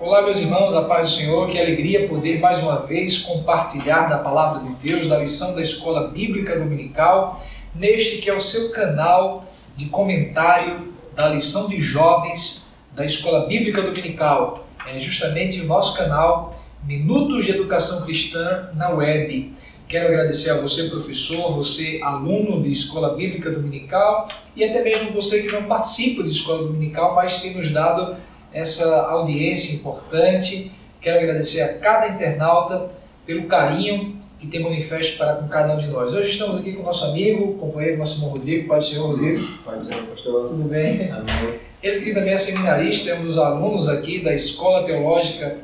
Olá, meus irmãos, a paz do Senhor, que alegria poder mais uma vez compartilhar da Palavra de Deus, da lição da Escola Bíblica Dominical, neste que é o seu canal de comentário da lição de jovens da Escola Bíblica Dominical. É justamente o nosso canal Minutos de Educação Cristã na web. Quero agradecer a você, professor, você, aluno de Escola Bíblica Dominical, e até mesmo você que não participa de Escola Dominical, mas tem nos dado essa audiência importante. Quero agradecer a cada internauta pelo carinho que tem manifesto para com cada um de nós. Hoje estamos aqui com o nosso amigo, companheiro, nosso irmão Rodrigo. Pai do Senhor, Rodrigo. Pai do Senhor, pastor. Tudo bem? Amém. Ele que também é seminarista, é um dos alunos aqui da Escola Teológica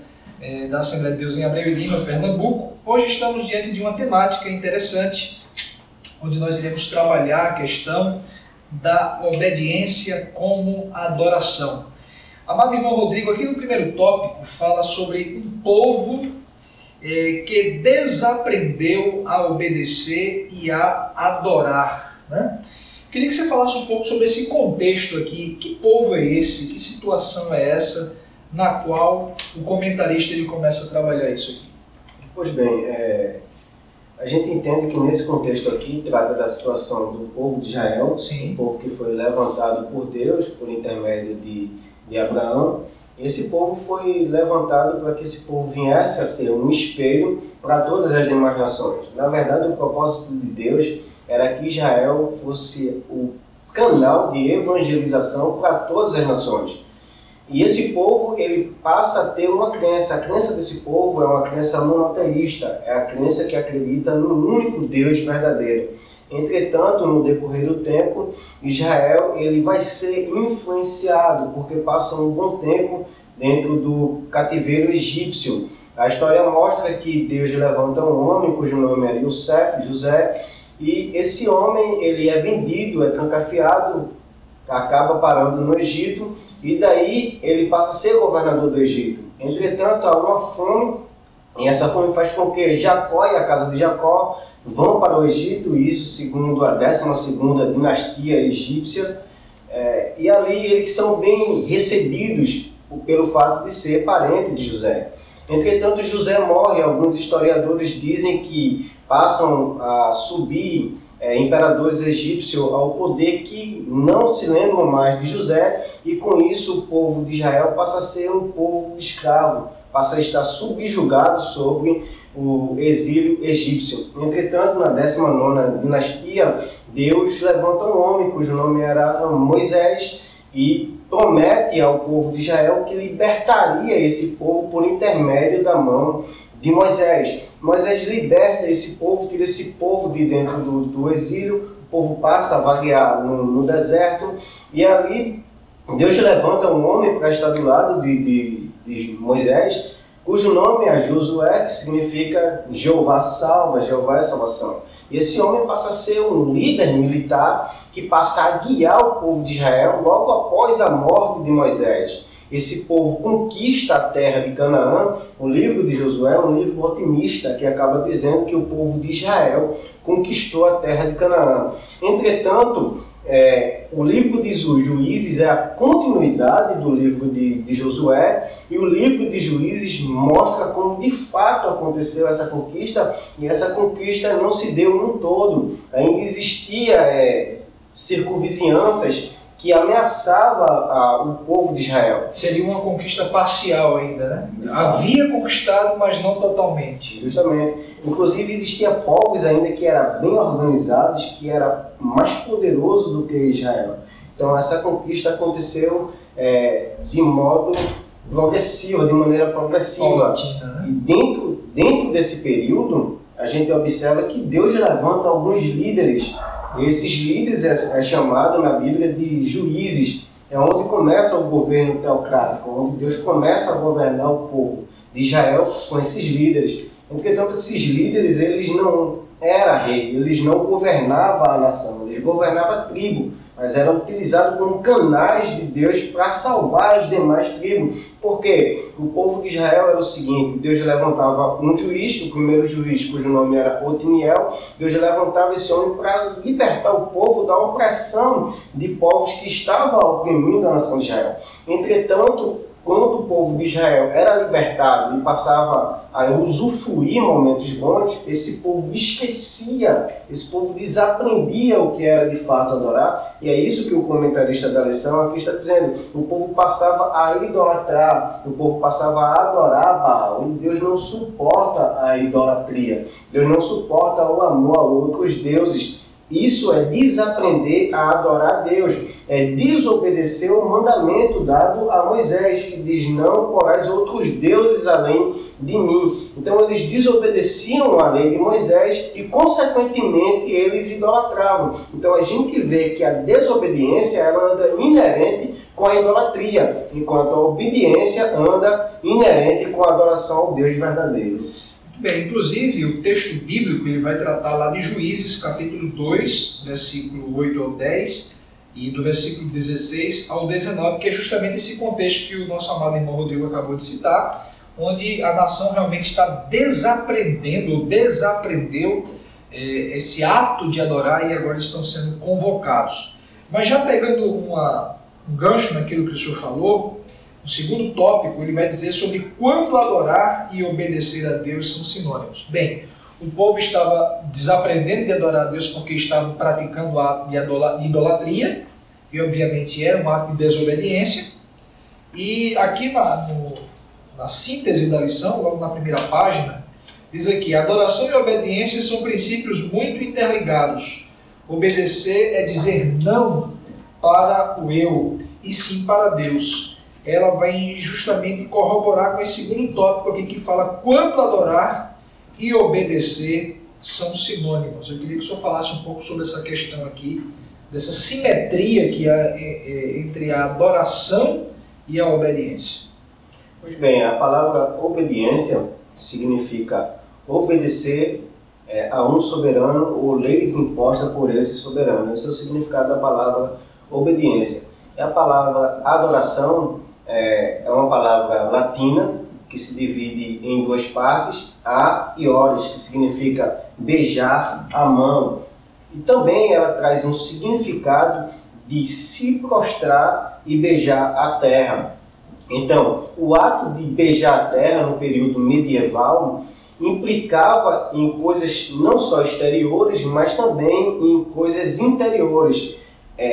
da Assembleia de Deus em Abreu e Lima, Pernambuco. Hoje estamos diante de uma temática interessante, onde nós iremos trabalhar a questão da obediência como adoração. Amado irmão Rodrigo, aqui no primeiro tópico, fala sobre um povo que desaprendeu a obedecer e a adorar, né? Queria que você falasse um pouco sobre esse contexto aqui. Que povo é esse? Que situação é essa na qual o comentarista ele começa a trabalhar isso aqui? Pois bem, a gente entende que nesse contexto aqui trata da situação do povo de Israel, Sim. Um povo que foi levantado por Deus por intermédio de Abraão. Esse povo foi levantado para que esse povo viesse a ser um espelho para todas as demais nações. Na verdade, o propósito de Deus era que Israel fosse o canal de evangelização para todas as nações. E esse povo, ele passa a ter uma crença. A crença desse povo é uma crença monoteísta, é a crença que acredita no único Deus verdadeiro. Entretanto, no decorrer do tempo, Israel ele vai ser influenciado, porque passa um bom tempo dentro do cativeiro egípcio. A história mostra que Deus levanta um homem, cujo nome era José, e esse homem ele é vendido, é trancafiado, acaba parando no Egito, e daí ele passa a ser governador do Egito. Entretanto, há uma fome, e essa fome faz com que Jacó e a casa de Jacó vão para o Egito, isso segundo a 12ª dinastia egípcia, e ali eles são bem recebidos pelo fato de ser parente de José. Entretanto, José morre. Alguns historiadores dizem que passam a subir imperadores egípcios ao poder que não se lembram mais de José, e com isso o povo de Israel passa a ser um povo escravo, passa a estar subjugado sobre o exílio egípcio. Entretanto, na 19ª dinastia, Deus levanta um homem cujo nome era Moisés e promete ao povo de Israel que libertaria esse povo por intermédio da mão de Moisés. Moisés liberta esse povo, tira esse povo de dentro do exílio, o povo passa a vaguear no deserto, e ali Deus levanta um homem para estar do lado de Moisés, cujo nome é Josué, que significa Jeová salva, Jeová é salvação. E esse homem passa a ser um líder militar que passa a guiar o povo de Israel logo após a morte de Moisés. Esse povo conquista a terra de Canaã. O livro de Josué é um livro otimista que acaba dizendo que o povo de Israel conquistou a terra de Canaã. Entretanto, o livro de Juízes é a continuidade do livro de Josué, e o livro de Juízes mostra como de fato aconteceu essa conquista, e essa conquista não se deu num todo. Ainda existia circunvizinhanças que ameaçava o povo de Israel. Seria uma conquista parcial ainda, né? Havia conquistado, mas não totalmente. Justamente. Inclusive, existia povos ainda que eram bem organizados, que eram mais poderosos do que Israel. Então, essa conquista aconteceu de modo progressivo, de maneira progressiva. Paulatina, né? E dentro desse período, a gente observa que Deus levanta alguns líderes. Esses líderes é chamado na Bíblia de juízes. É onde começa o governo teocrático, onde Deus começa a governar o povo de Israel com esses líderes. Entretanto, esses líderes eles não era rei, eles não governavam a nação, eles governavam a tribo, mas eram utilizados como canais de Deus para salvar as demais tribos. Porque o povo de Israel era o seguinte: Deus levantava um juiz, o primeiro juiz, cujo nome era Otiniel. Deus levantava esse homem para libertar o povo da opressão de povos que estavam oprimindo a nação de Israel. Entretanto, quando o povo de Israel era libertado e passava a usufruir momentos bons, esse povo esquecia, esse povo desaprendia o que era de fato adorar, e é isso que o comentarista da lição aqui está dizendo. O povo passava a idolatrar, o povo passava a adorar Baal, e Deus não suporta a idolatria, Deus não suporta o amor a outros deuses. Isso é desaprender a adorar a Deus, é desobedecer o mandamento dado a Moisés, que diz: não porás outros deuses além de mim. Então eles desobedeciam a lei de Moisés e, consequentemente, eles idolatravam. Então a gente vê que a desobediência ela anda inerente com a idolatria, enquanto a obediência anda inerente com a adoração ao Deus verdadeiro. Bem, inclusive o texto bíblico ele vai tratar lá de Juízes, capítulo 2, versículo 8 ao 10, e do versículo 16 ao 19, que é justamente esse contexto que o nosso amado irmão Rodrigo acabou de citar, onde a nação realmente está desaprendendo, ou desaprendeu esse ato de adorar, e agora estão sendo convocados. Mas já pegando um gancho naquilo que o senhor falou, o segundo tópico, ele vai dizer sobre quando adorar e obedecer a Deus são sinônimos. Bem, o povo estava desaprendendo de adorar a Deus porque estavam praticando o ato de idolatria, e obviamente era um ato de desobediência. E aqui na síntese da lição, logo na primeira página, diz aqui: adoração e obediência são princípios muito interligados. Obedecer é dizer não para o eu, e sim para Deus. Ela vai justamente corroborar com esse segundo tópico aqui que fala quando adorar e obedecer são sinônimos. Eu queria que o senhor falasse um pouco sobre essa questão aqui, dessa simetria que há entre a adoração e a obediência. Pois bem, a palavra obediência significa obedecer a um soberano ou leis impostas por esse soberano. Esse é o significado da palavra obediência. E a palavra adoração é uma palavra latina que se divide em duas partes, a e oris, que significa beijar a mão. E também ela traz um significado de se prostrar e beijar a terra. Então, o ato de beijar a terra no período medieval implicava em coisas não só exteriores, mas também em coisas interiores.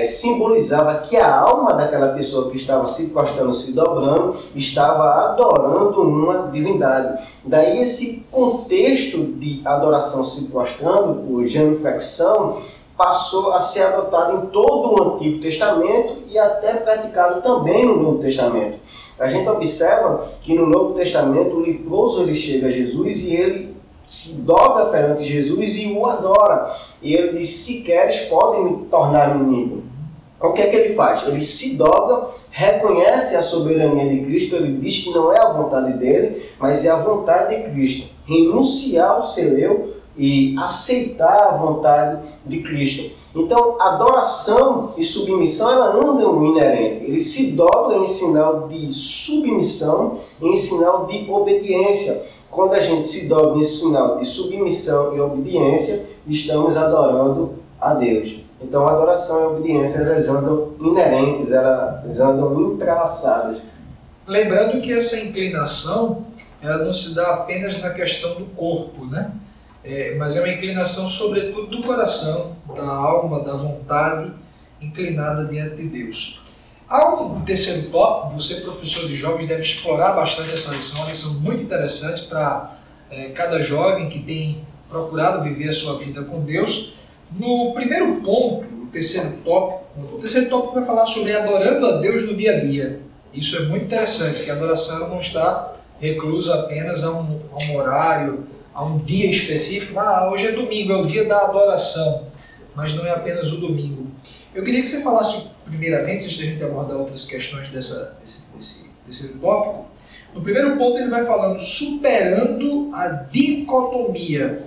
Simbolizava que a alma daquela pessoa que estava se prostrando, se dobrando, estava adorando uma divindade. Daí esse contexto de adoração se prostrando, por genuflexão, passou a ser adotado em todo o Antigo Testamento e até praticado também no Novo Testamento. A gente observa que no Novo Testamento o leproso ele chega a Jesus e ele se dobra perante Jesus e o adora. E ele diz: se queres, podem me tornar menino. O que é que ele faz? Ele se dobra, reconhece a soberania de Cristo, ele diz que não é a vontade dele, mas é a vontade de Cristo. Renunciar ao seu eu e aceitar a vontade de Cristo. Então, adoração e submissão, ela andam inerente. Ele se dobra em sinal de submissão e em sinal de obediência. Quando a gente se dobra em sinal de submissão e obediência, estamos adorando a Deus. Então, a adoração e a obediência, elas andam inerentes, elas andam entrelaçadas. Lembrando que essa inclinação, ela não se dá apenas na questão do corpo, né? Mas é uma inclinação, sobretudo, do coração, da alma, da vontade, inclinada diante de Deus. Há um terceiro tópico, você, professor de jovens, deve explorar bastante essa lição, uma lição muito interessante para cada jovem que tem procurado viver a sua vida com Deus. No primeiro ponto, o terceiro tópico vai falar sobre adorando a Deus no dia a dia. Isso é muito interessante, que a adoração não está reclusa apenas a um horário, a um dia específico. Hoje é domingo, é o dia da adoração, mas não é apenas o domingo. Eu queria que você falasse primeiramente, antes de a gente abordar outras questões desse tópico. No primeiro ponto ele vai falando superando a dicotomia.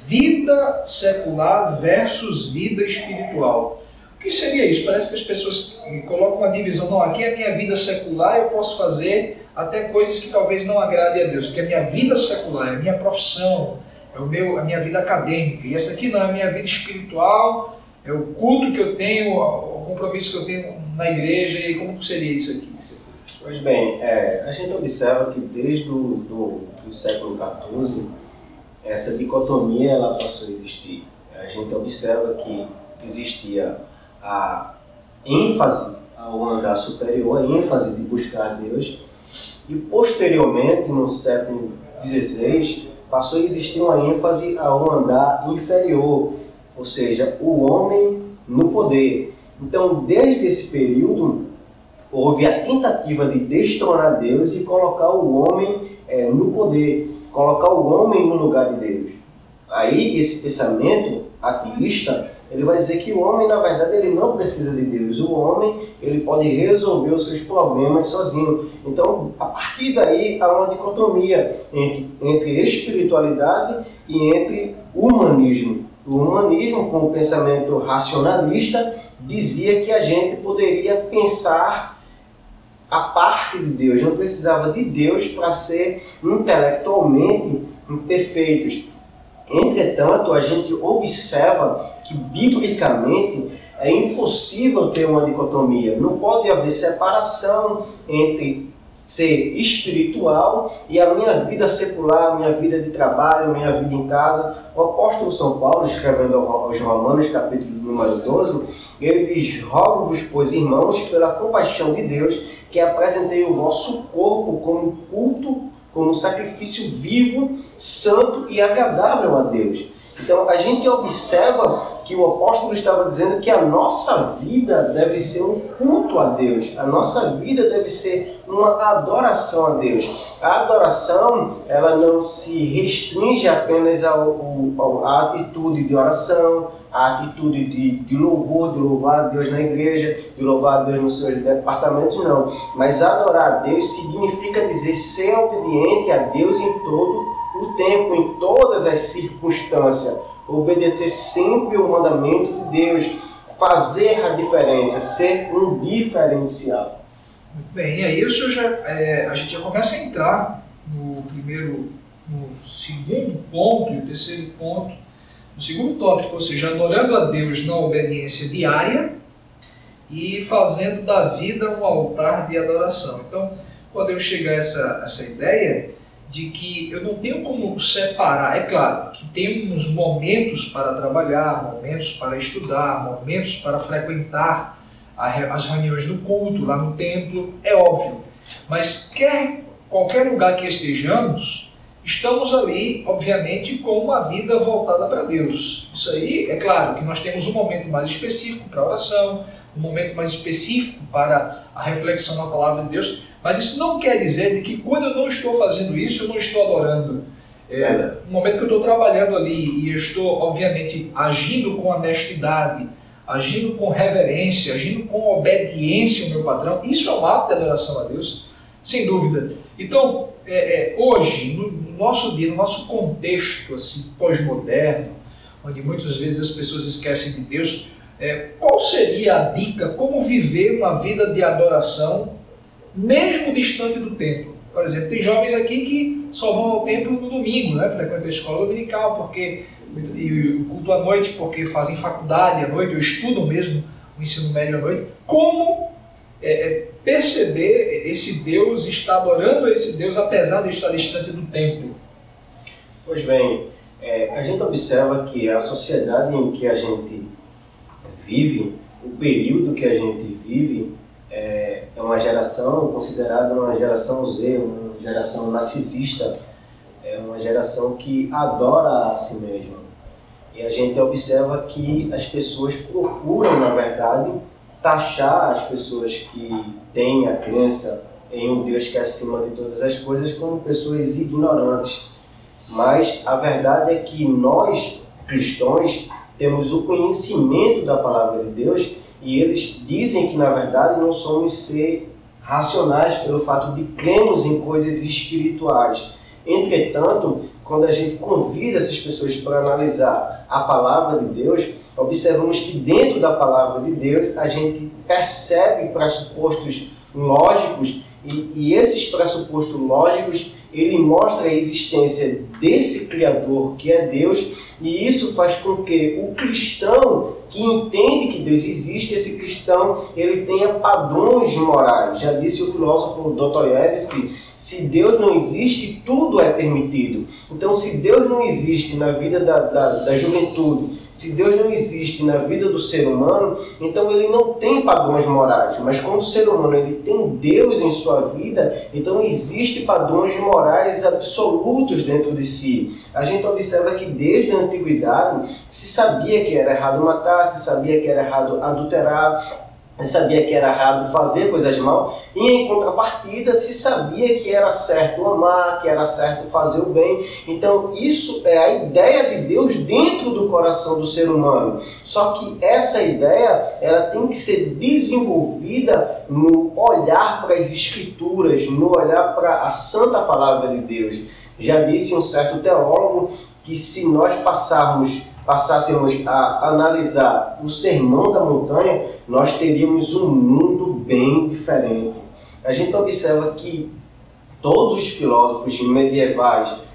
vida secular versus vida espiritual. O que seria isso? Parece que as pessoas colocam uma divisão. Não, aqui é a minha vida secular, eu posso fazer até coisas que talvez não agradem a Deus, porque a minha vida secular é a minha profissão, é a minha vida acadêmica, e essa aqui não é a minha vida espiritual, é o culto que eu tenho, o compromisso que eu tenho na igreja. E como seria isso aqui? Pois bem, a gente observa que desde o século XIV, essa dicotomia ela passou a existir. A gente observa que existia a ênfase ao andar superior, a ênfase de buscar a Deus, e posteriormente, no século XVI, passou a existir uma ênfase ao andar inferior, ou seja, o homem no poder. Então, desde esse período, houve a tentativa de destronar Deus e colocar o homem no poder, colocar o homem no lugar de Deus. Aí, esse pensamento ateísta, ele vai dizer que o homem, na verdade, ele não precisa de Deus. O homem, ele pode resolver os seus problemas sozinho. Então, a partir daí, há uma dicotomia entre espiritualidade e entre humanismo. O humanismo, com o pensamento racionalista, dizia que a gente poderia pensar a parte de Deus, não precisava de Deus para ser intelectualmente perfeitos. Entretanto, a gente observa que, biblicamente, é impossível ter uma dicotomia. Não pode haver separação entre ser espiritual e a minha vida secular, a minha vida de trabalho, a minha vida em casa. O apóstolo São Paulo, escrevendo aos Romanos, capítulo número 12, ele diz: rogo-vos, pois, irmãos, pela compaixão de Deus, que apresentei o vosso corpo como culto, como sacrifício vivo, santo e agradável a Deus. Então, a gente observa que o apóstolo estava dizendo que a nossa vida deve ser um culto a Deus. A nossa vida deve ser uma adoração a Deus. A adoração, ela não se restringe apenas à atitude de oração, à atitude de louvor, de louvar a Deus na igreja, de louvar a Deus nos seus departamentos, não. Mas adorar a Deus significa dizer ser obediente a Deus em todo o tempo, em todas as circunstâncias, obedecer sempre o mandamento de Deus, fazer a diferença, ser um diferencial. Muito bem, e aí o senhor a gente já começa a entrar no segundo ponto e o terceiro ponto, no segundo tópico, ou seja, adorando a Deus na obediência diária e fazendo da vida um altar de adoração. Então, quando eu chegar a essa ideia de que eu não tenho como separar, é claro que temos momentos para trabalhar, momentos para estudar, momentos para frequentar as reuniões do culto, lá no templo, é óbvio. Mas qualquer lugar que estejamos, estamos ali, obviamente, com uma vida voltada para Deus. Isso aí, é claro que nós temos um momento mais específico para a oração, um momento mais específico para a reflexão na palavra de Deus, mas isso não quer dizer de que quando eu não estou fazendo isso, eu não estou adorando. No momento que eu estou trabalhando ali e eu estou, obviamente, agindo com honestidade, agindo com reverência, agindo com obediência ao meu patrão, isso é um ato de adoração a Deus, sem dúvida. Então, hoje, no nosso dia, no nosso contexto assim, pós-moderno, onde muitas vezes as pessoas esquecem de Deus, qual seria a dica, como viver uma vida de adoração, mesmo distante do templo? Por exemplo, tem jovens aqui que só vão ao templo no domingo, né? Frequentam a escola dominical, e o culto à noite, porque fazem faculdade à noite, ou estudam mesmo o ensino médio à noite. Como perceber esse Deus, estar adorando esse Deus, apesar de estar distante do templo? Pois bem, a gente observa que a sociedade em que a gente vive, o período que a gente vive, é uma geração considerada uma geração Z, uma geração narcisista, é uma geração que adora a si mesma. E a gente observa que as pessoas procuram, na verdade, taxar as pessoas que têm a crença em um Deus que é acima de todas as coisas como pessoas ignorantes. Mas a verdade é que nós, cristãos, temos o conhecimento da palavra de Deus e eles dizem que, na verdade, não somos ser racionais pelo fato de crermos em coisas espirituais. Entretanto, quando a gente convida essas pessoas para analisar a palavra de Deus, observamos que dentro da palavra de Deus a gente percebe pressupostos lógicos e esses pressupostos lógicos ele mostra a existência desse Criador que é Deus, e isso faz com que o cristão que entende que Deus existe, esse cristão ele tenha padrões morais. Já disse o filósofo Dostoiévski, se Deus não existe, tudo é permitido. Então, se Deus não existe na vida da juventude, se Deus não existe na vida do ser humano, então ele não tem padrões morais. Mas quando o ser humano ele tem Deus em sua vida, então existem padrões morais absolutos dentro de si. A gente observa que desde a antiguidade se sabia que era errado matar, se sabia que era errado adulterar, se sabia que era errado fazer coisas mal, e em contrapartida se sabia que era certo amar, que era certo fazer o bem. Então isso é a ideia de Deus dentro do coração do ser humano. Só que essa ideia ela tem que ser desenvolvida no olhar para as Escrituras, no olhar para a santa palavra de Deus. Já disse um certo teólogo que se nós passássemos a analisar o Sermão da Montanha, nós teríamos um mundo bem diferente. A gente observa que todos os filósofos medievais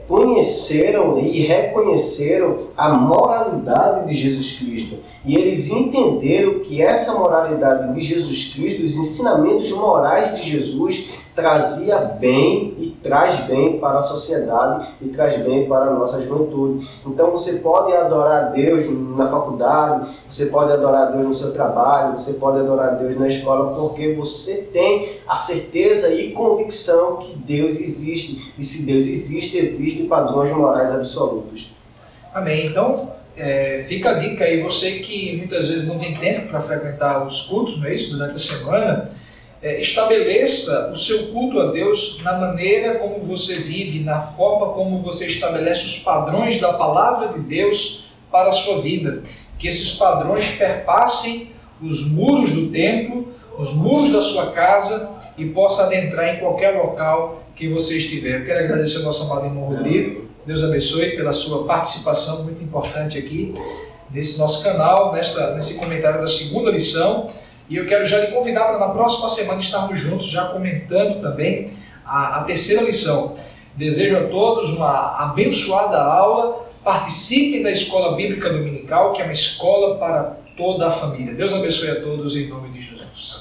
conheceram e reconheceram a moralidade de Jesus Cristo. E eles entenderam que essa moralidade de Jesus Cristo, os ensinamentos morais de Jesus, trazia bem e traz bem para a sociedade e traz bem para a nossa juventude. Então você pode adorar a Deus na faculdade, você pode adorar a Deus no seu trabalho, você pode adorar a Deus na escola, porque você tem a certeza e convicção que Deus existe. E se Deus existe, existem padrões morais absolutos. Amém. Então, fica a dica aí, você que muitas vezes não tem tempo para frequentar os cultos, não é isso? Durante a semana, estabeleça o seu culto a Deus na maneira como você vive, na forma como você estabelece os padrões da palavra de Deus para a sua vida. Que esses padrões perpassem os muros do templo, os muros da sua casa e possa adentrar em qualquer local que você estiver. Eu quero agradecer ao nosso amado irmão Rodrigo. Deus abençoe pela sua participação muito importante aqui nesse nosso canal, nesse comentário da segunda lição. E eu quero já lhe convidar para na próxima semana estarmos juntos, já comentando também a terceira lição. Desejo a todos uma abençoada aula. Participem da Escola Bíblica Dominical, que é uma escola para toda a família. Deus abençoe a todos em nome de Jesus.